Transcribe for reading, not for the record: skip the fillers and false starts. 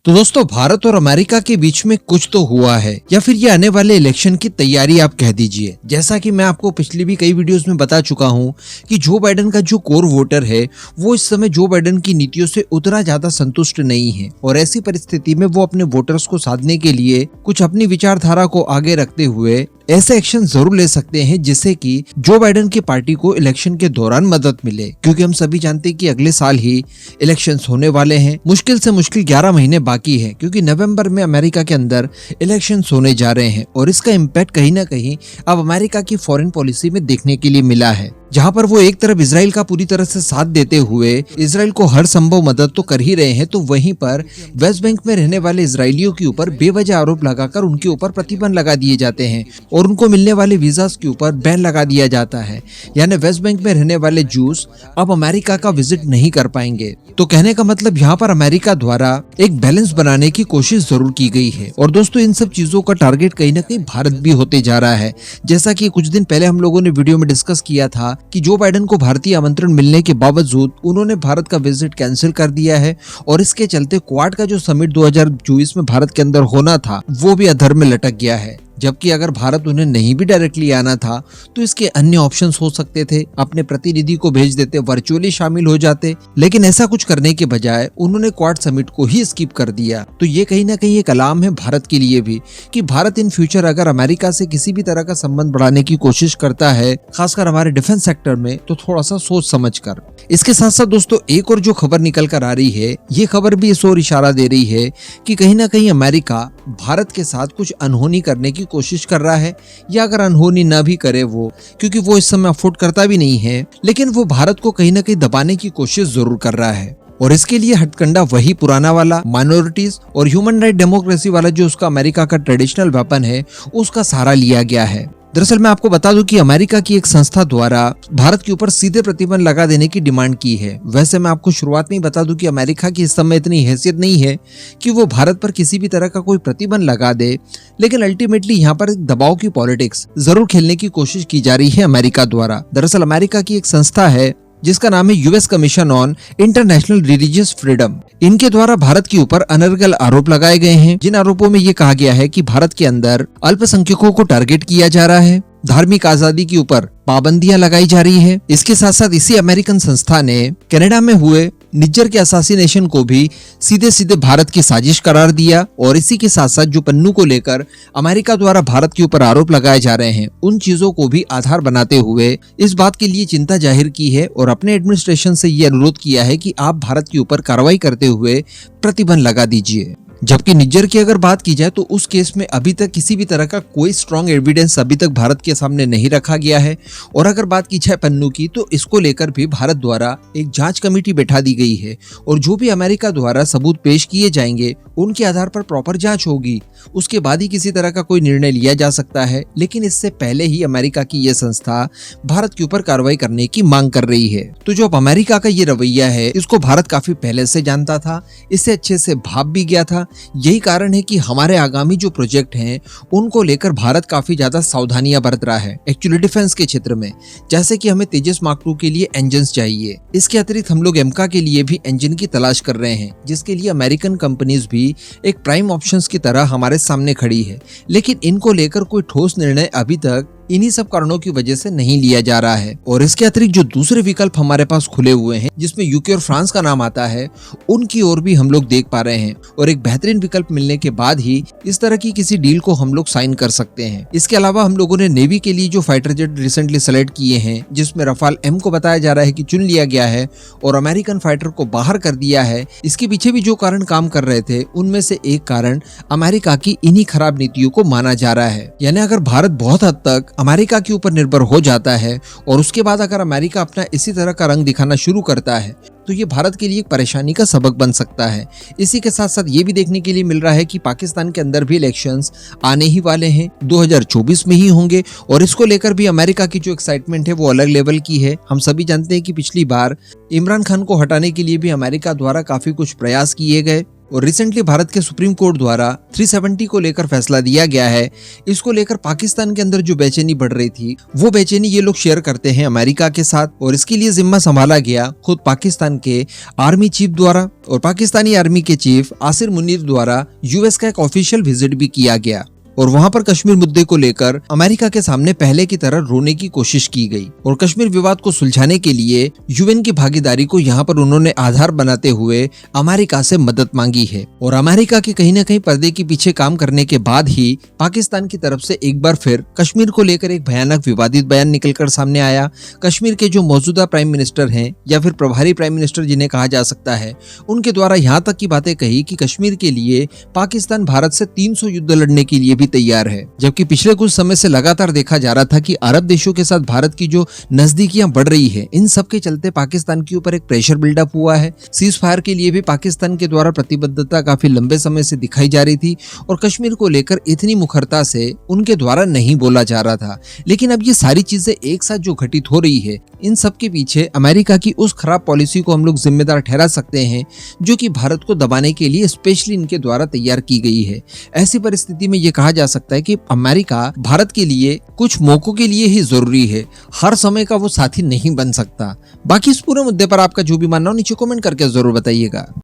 तो दोस्तों, भारत और अमेरिका के बीच में कुछ तो हुआ है, या फिर ये आने वाले इलेक्शन की तैयारी आप कह दीजिए। जैसा कि मैं आपको पिछली भी कई वीडियोस में बता चुका हूं कि जो बाइडेन का जो कोर वोटर है वो इस समय जो बाइडेन की नीतियों से उतना ज्यादा संतुष्ट नहीं है, और ऐसी परिस्थिति में वो अपने वोटर्स को साधने के लिए कुछ अपनी विचारधारा को आगे रखते हुए ऐसे एक्शन जरूर ले सकते हैं जिससे कि जो बाइडेन की पार्टी को इलेक्शन के दौरान मदद मिले। क्योंकि हम सभी जानते हैं कि अगले साल ही इलेक्शंस होने वाले हैं। मुश्किल से मुश्किल 11 महीने बाकी है, क्योंकि नवंबर में अमेरिका के अंदर इलेक्शंस होने जा रहे हैं, और इसका इम्पैक्ट कहीं ना कहीं अब अमेरिका की फॉरेन पॉलिसी में देखने के लिए मिला है, जहां पर वो एक तरफ इजराइल का पूरी तरह से साथ देते हुए इजराइल को हर संभव मदद तो कर ही रहे हैं, तो वहीं पर वेस्ट बैंक में रहने वाले इजरायलियों के ऊपर बेवजह आरोप लगाकर उनके ऊपर प्रतिबंध लगा दिए जाते हैं और उनको मिलने वाले वीजास के ऊपर बैन लगा दिया जाता है। यानी वेस्ट बैंक में रहने वाले जूस अब अमेरिका का विजिट नहीं कर पाएंगे। तो कहने का मतलब यहाँ पर अमेरिका द्वारा एक बैलेंस बनाने की कोशिश जरूर की गई है। और दोस्तों, इन सब चीजों का टारगेट कहीं ना कहीं भारत भी होते जा रहा है। जैसा कि कुछ दिन पहले हम लोगों ने वीडियो में डिस्कस किया था कि जो बाइडेन को भारतीय आमंत्रण मिलने के बावजूद उन्होंने भारत का विजिट कैंसिल कर दिया है, और इसके चलते क्वाड का जो समिट 2024 में भारत के अंदर होना था वो भी अधर में लटक गया है। जबकि अगर भारत उन्हें नहीं भी डायरेक्टली आना था तो इसके अन्य ऑप्शंस हो सकते थे, अपने प्रतिनिधि को भेज देते, वर्चुअली शामिल हो जाते, लेकिन ऐसा कुछ करने के बजाय उन्होंने क्वाड समिट को ही स्किप कर दिया। तो ये कहीं ना कहीं एक अलार्म है भारत के लिए भी कि भारत इन फ्यूचर अगर अमेरिका से किसी भी तरह का संबंध बढ़ाने की कोशिश करता है, खासकर हमारे डिफेंस सेक्टर में, तो थोड़ा सा सोच समझ कर। इसके साथ साथ दोस्तों, एक और जो खबर निकल कर आ रही है, ये खबर भी इस ओर इशारा दे रही है कि कहीं ना कहीं अमेरिका भारत के साथ कुछ अनहोनी करने की कोशिश कर रहा है, या अगर अनहोनी ना भी करे वो, क्योंकि वो इस समय अफोर्ड करता भी नहीं है, लेकिन वो भारत को कहीं ना कहीं दबाने की कोशिश जरूर कर रहा है। और इसके लिए हथकंडा वही पुराना वाला माइनॉरिटीज और ह्यूमन राइट डेमोक्रेसी वाला जो उसका अमेरिका का ट्रेडिशनल वेपन है उसका सहारा लिया गया है। दरअसल मैं आपको बता दूं कि अमेरिका की एक संस्था द्वारा भारत के ऊपर सीधे प्रतिबंध लगा देने की डिमांड की है। वैसे मैं आपको शुरुआत में ही बता दूं कि अमेरिका की इस समय इतनी हैसियत नहीं है कि वो भारत पर किसी भी तरह का कोई प्रतिबंध लगा दे, लेकिन अल्टीमेटली यहाँ पर एक दबाव की पॉलिटिक्स जरूर खेलने की कोशिश की जा रही है अमेरिका द्वारा। दरअसल अमेरिका की एक संस्था है जिसका नाम है US commission on international religious freedom. इनके द्वारा भारत के ऊपर अनर्गल आरोप लगाए गए हैं, जिन आरोपों में ये कहा गया है कि भारत के अंदर अल्पसंख्यकों को टारगेट किया जा रहा है, धार्मिक आजादी के ऊपर पाबंदियां लगाई जा रही है। इसके साथ साथ इसी अमेरिकन संस्था ने कनाडा में हुए निज्जर के असासिनेशन को भी सीधे सीधे भारत की साजिश करार दिया। और इसी के साथ साथ जो पन्नू को लेकर अमेरिका द्वारा भारत के ऊपर आरोप लगाए जा रहे हैं, उन चीजों को भी आधार बनाते हुए इस बात के लिए चिंता जाहिर की है और अपने एडमिनिस्ट्रेशन से ये अनुरोध किया है कि आप भारत के ऊपर कार्रवाई करते हुए प्रतिबंध लगा दीजिए। जबकि निज्जर की अगर बात की जाए तो उस केस में अभी तक किसी भी तरह का कोई स्ट्रॉन्ग एविडेंस अभी तक भारत के सामने नहीं रखा गया है। और अगर बात की जाए पन्नू की, तो इसको लेकर भी भारत द्वारा एक जांच कमेटी बैठा दी गई है, और जो भी अमेरिका द्वारा सबूत पेश किए जाएंगे उनके आधार पर प्रॉपर जांच होगी, उसके बाद ही किसी तरह का कोई निर्णय लिया जा सकता है। लेकिन इससे पहले ही अमेरिका की यह संस्था भारत के ऊपर कार्रवाई करने की मांग कर रही है। तो जो अमेरिका का ये रवैया है, इसको भारत काफी पहले से जानता था, इससे अच्छे से भाप भी गया था। यही कारण है कि हमारे आगामी जो प्रोजेक्ट हैं उनको लेकर भारत काफी ज्यादा सावधानियां बरत रहा है। एक्चुअली डिफेंस के क्षेत्र में, जैसे कि हमें तेजस मार्क 2 के लिए इंजन चाहिए, इसके अतिरिक्त हम लोग एमका के लिए भी इंजन की तलाश कर रहे हैं, जिसके लिए अमेरिकन कंपनीज भी एक प्राइम ऑप्शंस की तरह हमारे सामने खड़ी है। लेकिन इनको लेकर कोई ठोस निर्णय अभी तक इन्हीं सब कारणों की वजह से नहीं लिया जा रहा है। और इसके अतिरिक्त जो दूसरे विकल्प हमारे पास खुले हुए हैं, जिसमें यूके और फ्रांस का नाम आता है, उनकी ओर भी हम लोग देख पा रहे हैं। और एक बेहतरीन विकल्प मिलने के बाद ही इस तरह की किसी डील को हम लोग साइन कर सकते हैं। इसके अलावा हम लोगों ने नेवी के लिए जो फाइटर जेट रिसेंटली सेलेक्ट किए हैं, जिसमें रफाल एम को बताया जा रहा है कि चुन लिया गया है और अमेरिकन फाइटर को बाहर कर दिया है, इसके पीछे भी जो कारण काम कर रहे थे उनमें से एक कारण अमेरिका की इन्हीं खराब नीतियों को माना जा रहा है। यानी अगर भारत बहुत हद तक अमेरिका के ऊपर निर्भर हो जाता है और उसके बाद अगर अमेरिका अपना इसी तरह का रंग दिखाना शुरू करता है, तो ये भारत के लिए एक परेशानी का सबक बन सकता है। इसी के साथ साथ ये भी देखने के लिए मिल रहा है कि पाकिस्तान के अंदर भी इलेक्शंस आने ही वाले हैं, 2024 में ही होंगे, और इसको लेकर भी अमेरिका की जो एक्साइटमेंट है वो अलग लेवल की है। हम सभी जानते हैं कि पिछली बार इमरान खान को हटाने के लिए भी अमेरिका द्वारा काफी कुछ प्रयास किए गए, और रिसेंटली भारत के सुप्रीम कोर्ट द्वारा 370 को लेकर फैसला दिया गया है। इसको लेकर पाकिस्तान के अंदर जो बेचैनी बढ़ रही थी, वो बेचैनी ये लोग शेयर करते हैं अमेरिका के साथ, और इसके लिए जिम्मा संभाला गया खुद पाकिस्तान के आर्मी चीफ द्वारा, और पाकिस्तानी आर्मी के चीफ आसिर मुनीर द्वारा यूएस का एक ऑफिशियल विजिट भी किया गया, और वहां पर कश्मीर मुद्दे को लेकर अमेरिका के सामने पहले की तरह रोने की कोशिश की गई, और कश्मीर विवाद को सुलझाने के लिए यूएन की भागीदारी को यहां पर उन्होंने आधार बनाते हुए अमेरिका से मदद मांगी है। और अमेरिका के कहीं न कहीं पर्दे के पीछे काम करने के बाद ही पाकिस्तान की तरफ से एक बार फिर कश्मीर को लेकर एक भयानक विवादित बयान निकलकर सामने आया। कश्मीर के जो मौजूदा प्राइम मिनिस्टर हैं, या फिर प्रभारी प्राइम मिनिस्टर जिन्हें कहा जा सकता है, उनके द्वारा यहाँ तक की बातें कही कि कश्मीर के लिए पाकिस्तान भारत से 300 युद्ध लड़ने के लिए तैयार है। जबकि पिछले कुछ समय से लगातार देखा जा रहा था कि अरब देशों के साथ भारत की जो नजदीकियां बढ़ रही है, इन सब के चलते पाकिस्तान के ऊपर एक प्रेशर बिल्डअप हुआ है। सीज फायर के लिए भी पाकिस्तान के द्वारा प्रतिबद्धता काफी लंबे समय से दिखाई जा रही थी, और कश्मीर को लेकर इतनी मुखरता से उनके द्वारा नहीं बोला जा रहा था। लेकिन अब ये सारी चीजें एक साथ जो घटित हो रही है, इन सब के पीछे अमेरिका की उस खराब पॉलिसी को हम लोग जिम्मेदार ठहरा सकते हैं, जो कि भारत को दबाने के लिए स्पेशली इनके द्वारा तैयार की गई है। ऐसी परिस्थिति में ये कहा जा सकता है कि अमेरिका भारत के लिए कुछ मौकों के लिए ही जरूरी है, हर समय का वो साथी नहीं बन सकता। बाकी इस पूरे मुद्दे पर आपका जो भी मानना हो नीचे कमेंट करके जरूर बताइएगा।